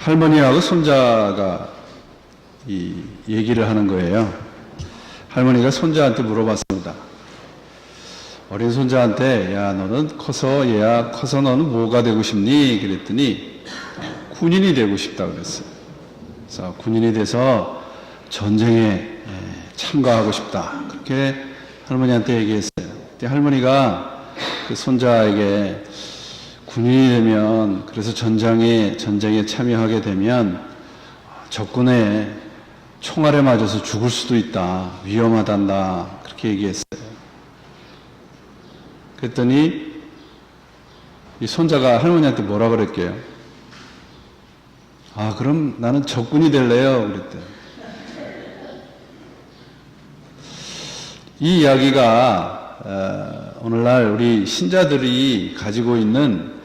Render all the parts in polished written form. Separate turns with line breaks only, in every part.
할머니하고 손자가 이 얘기를 하는 거예요. 할머니가 손자한테 물어봤습니다. 어린 손자한테, 야, 너는 커서 너는 뭐가 되고 싶니? 그랬더니 군인이 되고 싶다 그랬어요. 그래서 군인이 돼서 전쟁에 참가하고 싶다. 그렇게 할머니한테 얘기했어요. 그때 할머니가 그 손자에게 군인이 되면, 그래서 전쟁에 참여하게 되면 적군의 총알에 맞아서 죽을 수도 있다. 위험하단다. 그렇게 얘기했어요. 그랬더니 이 손자가 할머니한테 뭐라 그랬게요? 아, 그럼 나는 적군이 될래요. 그랬대요. 이 이야기가 오늘날 우리 신자들이 가지고 있는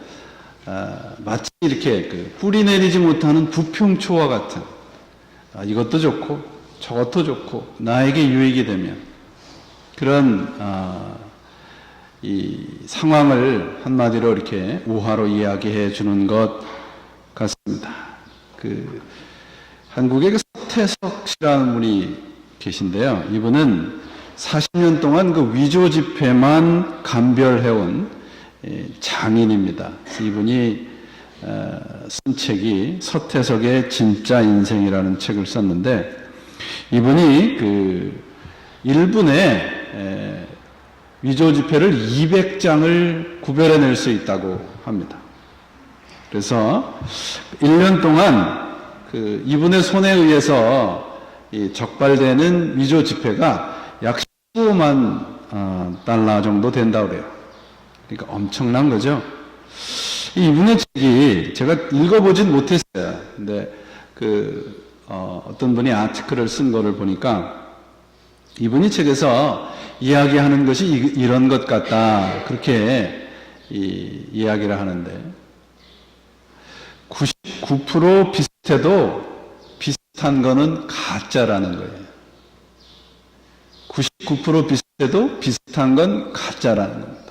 마치 이렇게 뿌리 내리지 못하는 부평초와 같은, 이것도 좋고 저것도 좋고 나에게 유익이 되면 그런 이 상황을 한마디로 이렇게 우화로 이야기해 주는 것 같습니다. 한국의 서태석 씨라는 분이 계신데요. 이분은 40년 동안 위조 집회만 감별해온 장인입니다. 이분이 쓴 책이 서태석의 진짜 인생이라는 책을 썼는데, 이분이 일본에 위조 지폐를 200장을 구별해낼 수 있다고 합니다. 그래서 1년 동안 이분의 손에 의해서 적발되는 위조 지폐가 약 15만 달러 정도 된다고 그래요. 그러니까 엄청난 거죠. 이분의 책이 제가 읽어보진 못했어요. 근데 어떤 분이 아티클을 쓴 거를 보니까 이분이 책에서 이야기하는 것이 이런 것 같다. 그렇게 이야기를 하는데, 99% 비슷해도 비슷한 거는 가짜라는 거예요. 99% 비슷해도 비슷한 건 가짜라는 겁니다.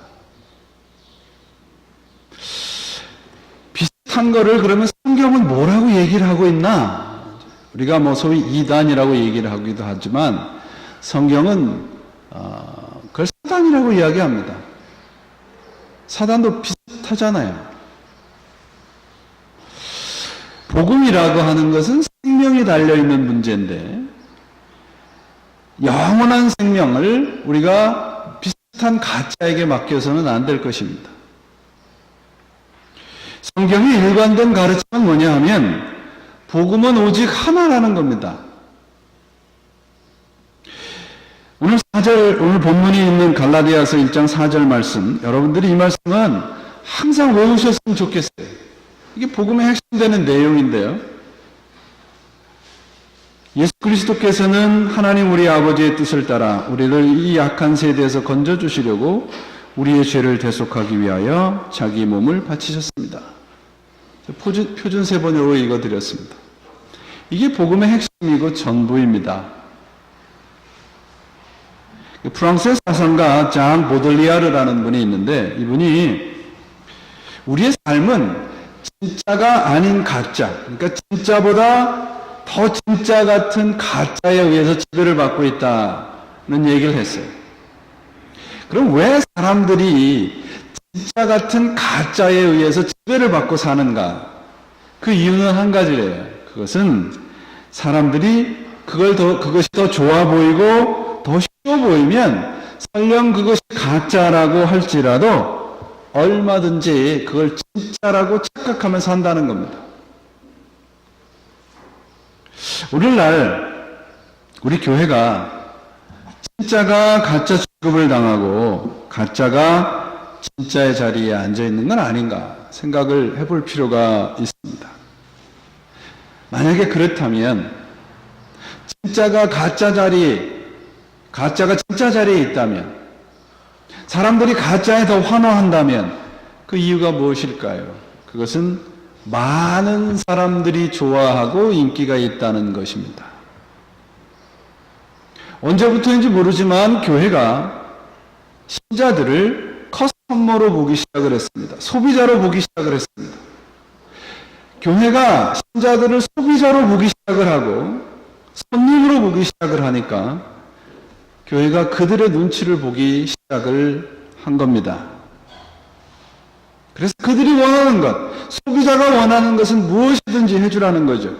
비슷한 거를 그러면 성경은 뭐라고 얘기를 하고 있나? 우리가 소위 이단이라고 얘기를 하기도 하지만 성경은 그걸 사단이라고 이야기합니다. 사단도 비슷하잖아요. 복음이라고 하는 것은 생명이 달려있는 문제인데, 영원한 생명을 우리가 비슷한 가짜에게 맡겨서는 안 될 것입니다. 성경의 일관된 가르침은 뭐냐 하면, 복음은 오직 하나라는 겁니다. 오늘 본문이 있는 갈라디아서 1장 4절 말씀, 여러분들이 이 말씀은 항상 외우셨으면 좋겠어요. 이게 복음의 핵심되는 내용인데요. 예수 그리스도께서는 하나님 우리 아버지의 뜻을 따라 우리를 이 약한 세대에서 건져주시려고 우리의 죄를 대속하기 위하여 자기 몸을 바치셨습니다. 표준 세 번역으로 읽어드렸습니다. 이게 복음의 핵심이고 전부입니다. 프랑스의 사상가 장 보들리아르라는 분이 있는데, 이분이 우리의 삶은 진짜가 아닌 가짜, 그러니까 진짜보다 더 진짜 같은 가짜에 의해서 지배를 받고 있다는 얘기를 했어요. 그럼 왜 사람들이 진짜 같은 가짜에 의해서 지배를 받고 사는가? 그 이유는 한 가지래요. 그것은 사람들이 그것이 더 좋아 보이고 더 쉬워 보이면 설령 그것이 가짜라고 할지라도 얼마든지 그걸 진짜라고 착각하면서 한다는 겁니다. 오늘날 우리 교회가 진짜가 가짜 취급을 당하고 가짜가 진짜의 자리에 앉아 있는 건 아닌가 생각을 해볼 필요가 있습니다. 만약에 그렇다면 진짜가 진짜 자리에 있다면, 사람들이 가짜에 더 환호한다면 그 이유가 무엇일까요? 그것은 많은 사람들이 좋아하고 인기가 있다는 것입니다. 언제부터인지 모르지만 교회가 신자들을 커스터머로 보기 시작을 했습니다. 소비자로 보기 시작을 했습니다. 교회가 신자들을 소비자로 보기 시작을 하고 손님으로 보기 시작을 하니까 교회가 그들의 눈치를 보기 시작을 한 겁니다. 그래서 그들이 원하는 것, 소비자가 원하는 것은 무엇이든지 해주라는 거죠.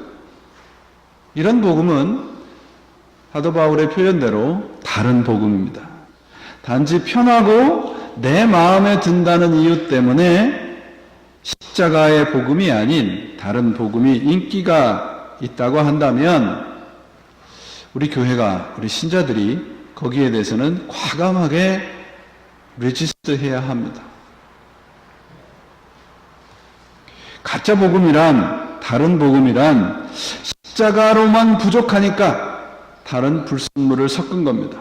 이런 복음은 사도 바울의 표현대로 다른 복음입니다. 단지 편하고 내 마음에 든다는 이유 때문에 십자가의 복음이 아닌 다른 복음이 인기가 있다고 한다면 우리 교회가, 우리 신자들이 거기에 대해서는 과감하게 레지스트해야 합니다. 가짜 복음이란, 다른 복음이란 십자가로만 부족하니까 다른 불순물을 섞은 겁니다.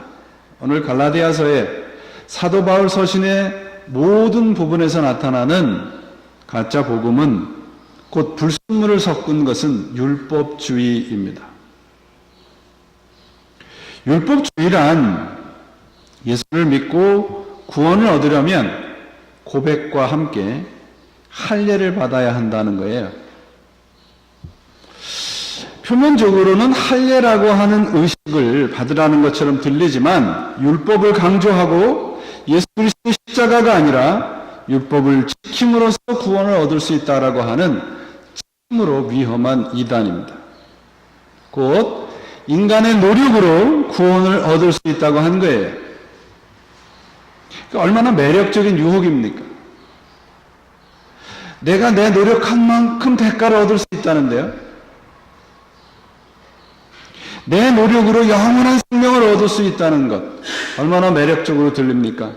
오늘 갈라디아서의 사도 바울 서신의 모든 부분에서 나타나는 가짜 복음은 곧 불순물을 섞은 것은 율법주의입니다. 율법주의란 예수를 믿고 구원을 얻으려면 고백과 함께 할례를 받아야 한다는 거예요. 표면적으로는 할례라고 하는 의식을 받으라는 것처럼 들리지만 율법을 강조하고 예수 그리스도의 십자가가 아니라 율법을 지킴으로써 구원을 얻을 수 있다라고 하는 참으로 위험한 이단입니다. 곧 인간의 노력으로 구원을 얻을 수 있다고 한 거예요. 그러니까 얼마나 매력적인 유혹입니까? 내가 내 노력한 만큼 대가를 얻을 수 있다는데요. 내 노력으로 영원한 생명을 얻을 수 있다는 것, 얼마나 매력적으로 들립니까?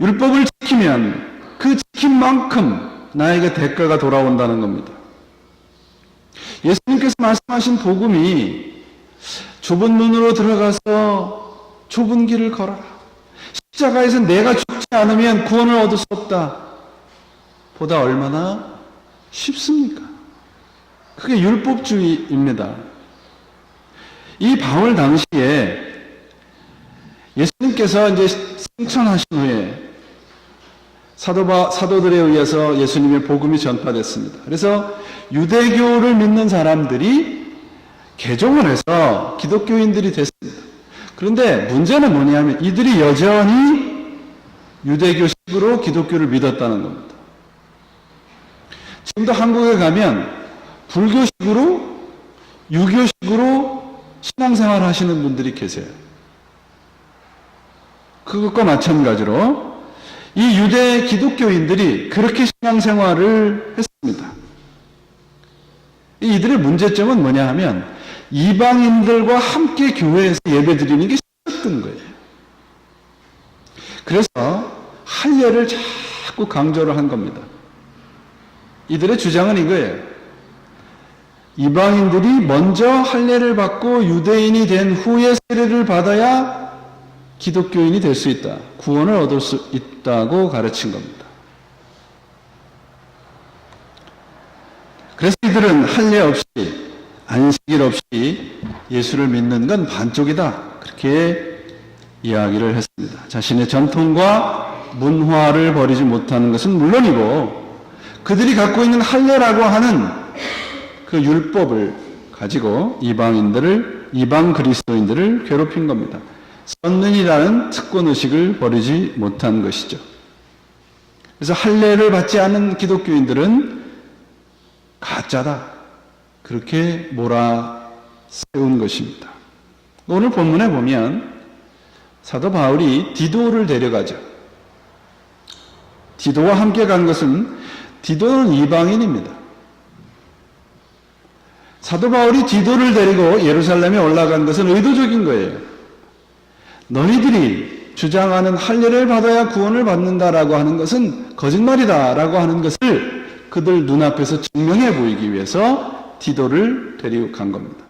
율법을 지키면 그 지킨 만큼 나에게 대가가 돌아온다는 겁니다. 예수님께서 말씀하신 복음이 좁은 문으로 들어가서 좁은 길을 걸어라. 십자가에서 내가 죽지 않으면 구원을 얻을 수 없다. 보다 얼마나 쉽습니까? 그게 율법주의입니다. 이 바울 당시에 예수님께서 이제 승천하신 후에 사도들에 의해서 예수님의 복음이 전파됐습니다. 그래서 유대교를 믿는 사람들이 개종을 해서 기독교인들이 됐습니다. 그런데 문제는 뭐냐면 이들이 여전히 유대교식으로 기독교를 믿었다는 겁니다. 지금도 한국에 가면 불교식으로, 유교식으로 신앙생활 하시는 분들이 계세요. 그것과 마찬가지로 이 유대 기독교인들이 그렇게 신앙생활을 했습니다. 이들의 문제점은 뭐냐 하면 이방인들과 함께 교회에서 예배드리는 게 싫었던 거예요. 그래서 할례를 자꾸 강조를 한 겁니다. 이들의 주장은 이거예요. 이방인들이 먼저 할례를 받고 유대인이 된 후에 세례를 받아야 기독교인이 될 수 있다. 구원을 얻을 수 있다고 가르친 겁니다. 그래서 이들은 할례 없이 안식일 없이 예수를 믿는 건 반쪽이다. 그렇게 이야기를 했습니다. 자신의 전통과 문화를 버리지 못하는 것은 물론이고 그들이 갖고 있는 할례라고 하는 그 율법을 가지고 이방 그리스도인들을 괴롭힌 겁니다. 선민이라는 특권의식을 버리지 못한 것이죠. 그래서 할례를 받지 않은 기독교인들은 가짜다. 그렇게 몰아세운 것입니다. 오늘 본문에 보면 사도 바울이 디도를 데려가죠. 디도와 함께 간 것은 디도는 이방인입니다. 사도 바울이 디도를 데리고 예루살렘에 올라간 것은 의도적인 거예요. 너희들이 주장하는 할례를 받아야 구원을 받는다라고 하는 것은 거짓말이다라고 하는 것을 그들 눈앞에서 증명해 보이기 위해서 디도를 데리고 간 겁니다.